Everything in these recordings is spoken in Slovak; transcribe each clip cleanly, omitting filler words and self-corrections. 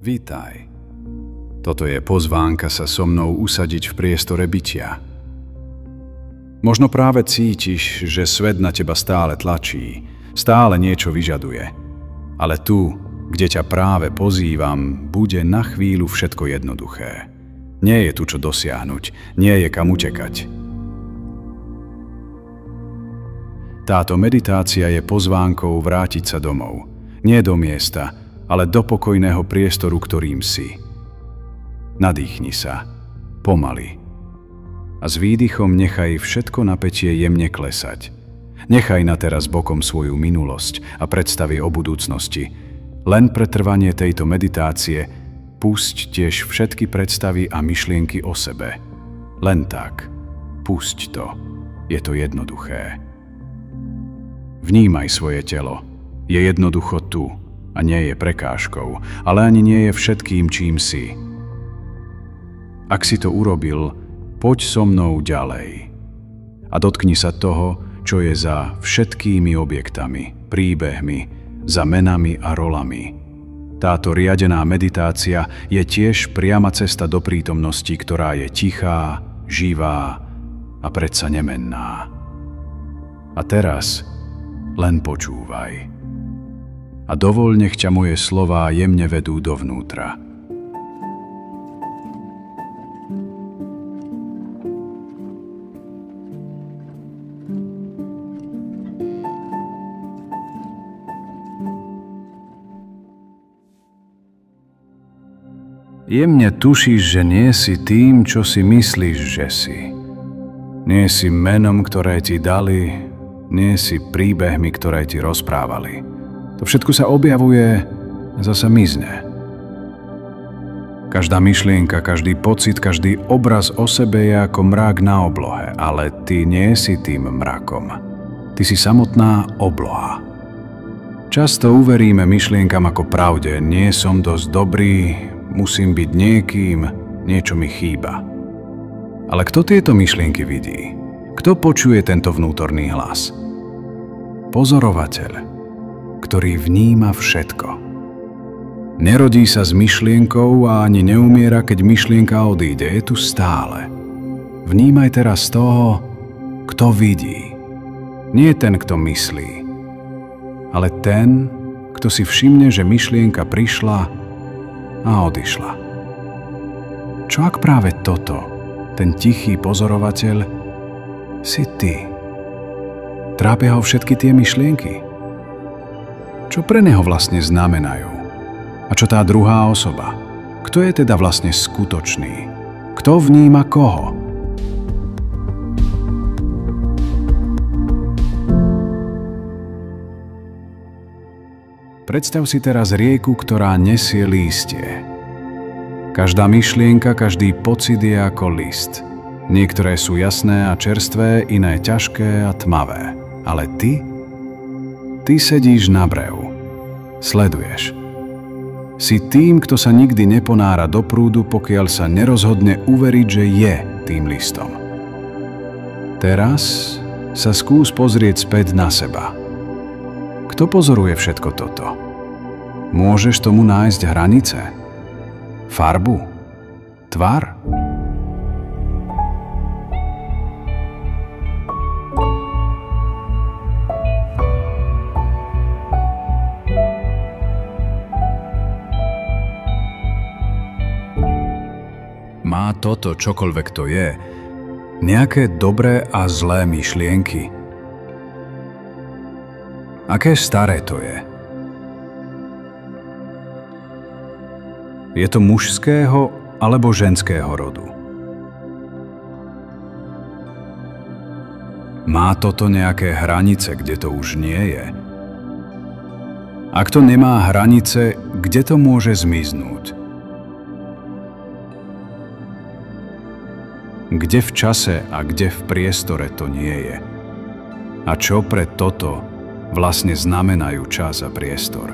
Vítaj. Toto je pozvánka sa so mnou usadiť v priestore bytia. Možno práve cítiš, že svet na teba stále tlačí, stále niečo vyžaduje. Ale tu, kde ťa práve pozývam, bude na chvíľu všetko jednoduché. Nie je tu čo dosiahnuť, nie je kam utekať. Táto meditácia je pozvánkou vrátiť sa domov. Nie do miesta, ale do pokojného priestoru, ktorým si. Nadýchni sa, pomaly. A s výdychom nechaj všetko napätie jemne klesať. Nechaj na teraz bokom svoju minulosť a predstavy o budúcnosti. Len pre trvanie tejto meditácie pusť tiež všetky predstavy a myšlienky o sebe. Len tak. Pusť to. Je to jednoduché. Vnímaj svoje telo. Je jednoducho tu. A nie je prekážkou, ale ani nie je všetkým, čím si. Ak si to urobil, poď so mnou ďalej. A dotkni sa toho, čo je za všetkými objektami, príbehmi, za menami a rolami. Táto riadená meditácia je tiež priama cesta do prítomnosti, ktorá je tichá, živá a predsa nemenná. A teraz len počúvaj. A dovoľ, nech ťa moje slová jemne vedú dovnútra. Jemne tušíš, že nie si tým, čo si myslíš, že si. Nie si menom, ktoré ti dali, nie si príbehmi, ktoré ti rozprávali. To všetko sa objavuje a zasa mizne. Každá myšlienka, každý pocit, každý obraz o sebe je ako mrak na oblohe, ale ty nie si tým mrakom. Ty si samotná obloha. Často uveríme myšlienkam ako pravde. Nie som dosť dobrý, musím byť niekým, niečo mi chýba. Ale kto tieto myšlienky vidí? Kto počuje tento vnútorný hlas? Pozorovateľ, ktorý vníma všetko. Nerodí sa s myšlienkou a ani neumiera, keď myšlienka odíde. Je tu stále. Vnímaj teraz toho, kto vidí. Nie ten, kto myslí, ale ten, kto si všimne, že myšlienka prišla a odišla. Čo ak práve toto, ten tichý pozorovateľ, si ty? Trápia ho všetky tie myšlienky? Čo pre neho vlastne znamenajú? A čo tá druhá osoba? Kto je teda vlastne skutočný? Kto vníma koho? Predstav si teraz rieku, ktorá nesie lístie. Každá myšlienka, každý pocit je ako list. Niektoré sú jasné a čerstvé, iné ťažké a tmavé. Ale ty sedíš na brehu. Sleduješ. Si tým, kto sa nikdy neponára do prúdu, pokiaľ sa nerozhodne uveriť, že je tým listom. Teraz sa skús pozrieť späť na seba. Kto pozoruje všetko toto? Môžeš tomu nájsť hranice? Farbu? Tvar? Má toto, čokoľvek to je, nejaké dobré a zlé myšlienky? Aké staré to je? Je to mužského alebo ženského rodu? Má toto nejaké hranice, kde to už nie je? Ak to nemá hranice, kde to môže zmiznúť? Kde v čase a kde v priestore to nie je? A čo pre toto vlastne znamenajú čas a priestor?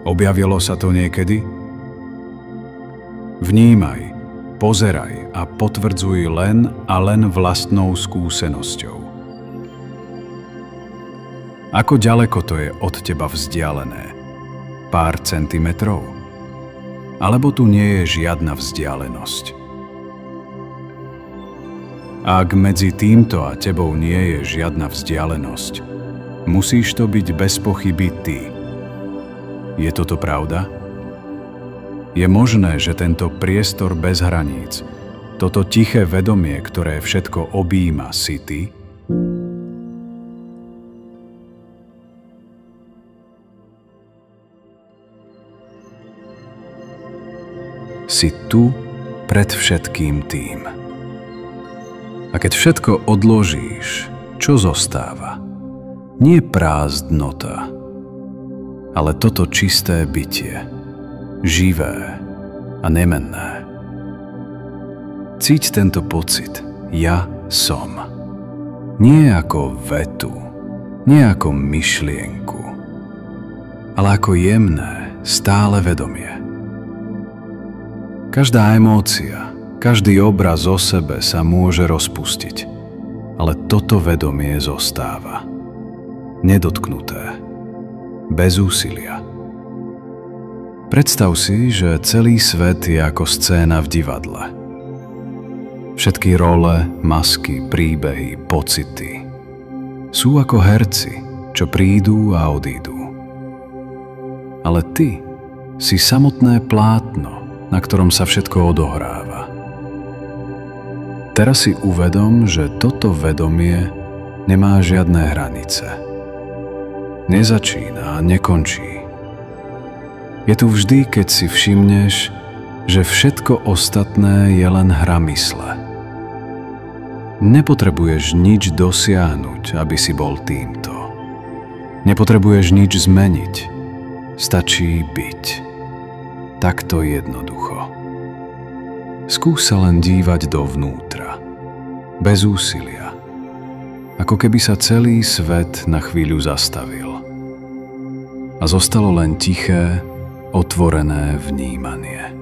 Objavilo sa to niekedy? Vnímaj, pozeraj a potvrdzuj len a len vlastnou skúsenosťou. Ako ďaleko to je od teba vzdialené? Pár centimetrov? Alebo tu nie je žiadna vzdialenosť? Ak medzi týmto a tebou nie je žiadna vzdialenosť, musíš to byť bez pochyby ty. Je toto pravda? Je možné, že tento priestor bez hraníc, toto tiché vedomie, ktoré všetko objíma, si ty? Si tu pred všetkým tým. A keď všetko odložíš, čo zostáva? Nie prázdnota, ale toto čisté bytie, živé a nemenné. Cíť tento pocit, ja som. Nie ako vetu, nie ako myšlienku, ale ako jemné, stále vedomie. Každá emócia, každý obraz o sebe sa môže rozpustiť, ale toto vedomie zostáva. Nedotknuté, bez úsilia. Predstav si, že celý svet je ako scéna v divadle. Všetky role, masky, príbehy, pocity sú ako herci, čo prídu a odídu. Ale ty si samotné plátno, na ktorom sa všetko odohráva. Teraz si uvedom, že toto vedomie nemá žiadne hranice. Nezačína a nekončí. Je tu vždy, keď si všimneš, že všetko ostatné je len hra mysle. Nepotrebuješ nič dosiahnuť, aby si bol týmto. Nepotrebuješ nič zmeniť. Stačí byť. Takto jednoducho. Skús sa len dívať dovnútra. Bez úsilia. Ako keby sa celý svet na chvíľu zastavil. A zostalo len tiché, otvorené vnímanie.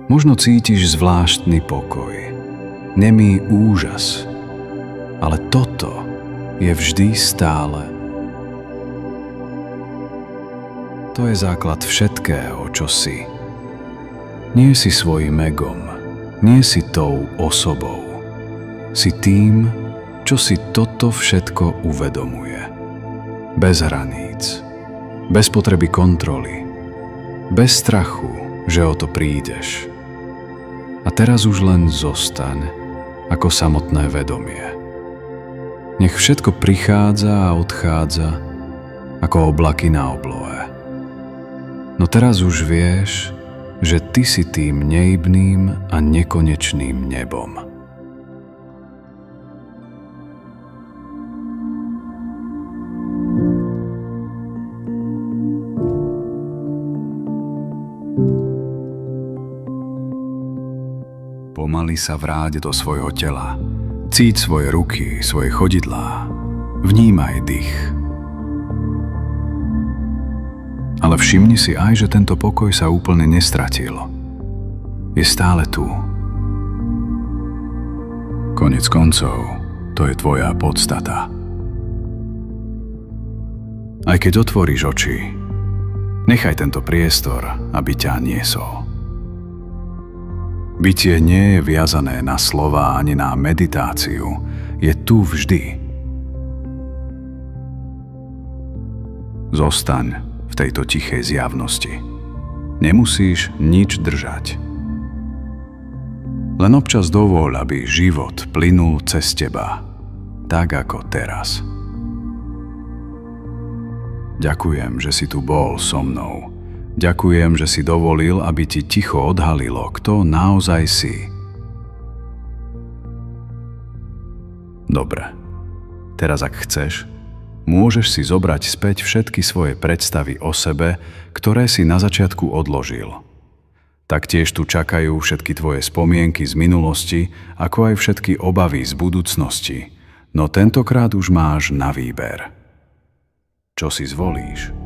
Možno cítiš zvláštny pokoj, nemý úžas, ale toto je vždy stále. To je základ všetkého, čo si. Nie si svojím egom, nie si tou osobou. Si tým, čo si toto všetko uvedomuje. Bez hraníc. Bez potreby kontroly, bez strachu, že o to prídeš. A teraz už len zostaň ako samotné vedomie. Nech všetko prichádza a odchádza ako oblaky na oblohe. No teraz už vieš, že ty si tým nehybným a nekonečným nebom. Pomaly sa vráť do svojho tela. Cíť svoje ruky, svoje chodidlá. Vnímaj dých. Ale všimni si aj, že tento pokoj sa úplne nestratil. Je stále tu. Koniec koncov, to je tvoja podstata. Aj keď otvoríš oči, nechaj tento priestor, aby ťa niesol. Bytie nie je viazané na slova ani na meditáciu. Je tu vždy. Zostaň v tejto tichej zjavnosti. Nemusíš nič držať. Len občas dovoľ, aby život plynul cez teba, tak ako teraz. Ďakujem, že si tu bol so mnou. Ďakujem, že si dovolil, aby ti ticho odhalilo, kto naozaj si. Dobre, teraz ak chceš, môžeš si zobrať späť všetky svoje predstavy o sebe, ktoré si na začiatku odložil. Taktiež tu čakajú všetky tvoje spomienky z minulosti, ako aj všetky obavy z budúcnosti, no tentokrát už máš na výber. Čo si zvolíš?